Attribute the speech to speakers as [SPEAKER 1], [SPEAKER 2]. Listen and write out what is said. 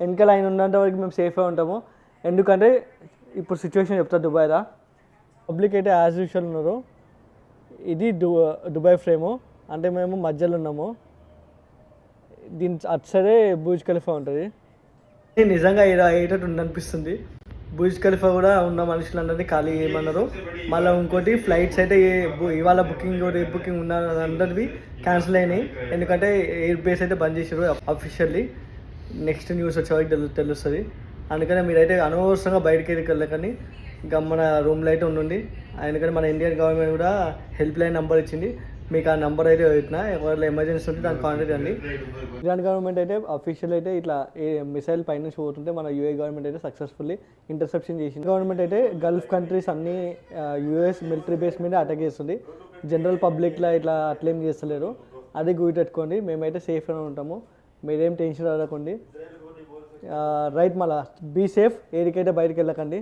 [SPEAKER 1] వెనకాల ఆయన ఉన్నంత వరకు మేము సేఫ్గా ఉంటాము. ఎందుకంటే ఇప్పుడు సిచ్యువేషన్ చెప్తా దుబాయ్లో పబ్లిక్ అయితే యాజ్ యూజువల్ ఉన్నారు. ఇది దుబాయ్ ఫ్రేము, అంటే మేము మధ్యలో ఉన్నాము. దీని అటు సైడే బుర్జ్ ఖలీఫా ఉంటుంది. నిజంగా ఇలా అయ్యేటట్టు ఉందనిపిస్తుంది. బుర్జ్ ఖలీఫా కూడా ఉన్న మనుషులందరినీ ఖాళీ చేయమన్నారు. మళ్ళీ ఇంకోటి ఫ్లైట్స్ అయితే ఇవాళ బుకింగ్ రేపు బుకింగ్ ఉన్న అందరివి క్యాన్సిల్ అయినాయి. ఎందుకంటే ఎయిర్ బేస్ అయితే బంద్ చేసారు అఫీషియల్లీ. నెక్స్ట్ న్యూస్ వచ్చేవారికి తెలుస్తుంది. అందుకనే మీరైతే అనవసరంగా బయటకి వెళ్ళకండి, ఇంకా మన రూమ్లో అయితే ఉండండి. ఎందుకంటే మన ఇండియన్ గవర్నమెంట్ కూడా హెల్ప్ లైన్ నెంబర్ ఇచ్చింది, మీకు ఆ నెంబర్ అయితే పెట్టినా, ఎవరిలో ఎమర్జెన్సీ ఉంటే దాన్ని కాంటాక్ట్ అండి. ఇరాన్ గవర్నమెంట్ అయితే అఫీషియల్ అయితే ఇట్లా మిసైల్ పైన నుంచి పోతుంటే మన యూఏ గవర్నమెంట్ అయితే సక్సెస్ఫుల్లీ ఇంటర్సెప్షన్ చేసింది. గవర్నమెంట్ అయితే గల్ఫ్ కంట్రీస్ అన్ని యూఎస్ మిలిటరీ బేస్ మీద అటాక్ చేస్తుంది. జనరల్ పబ్లిక్లో ఇట్లా అట్లేం చేస్తలేరు. అది గుర్తుపెట్టుకోండి. మేమైతే సేఫ్గా ఉంటాము, మీరేం టెన్షన్ పడకండి. రైట్, మళ్ళీ బీ సేఫ్, ఏడికైతే బయటకు వెళ్ళకండి.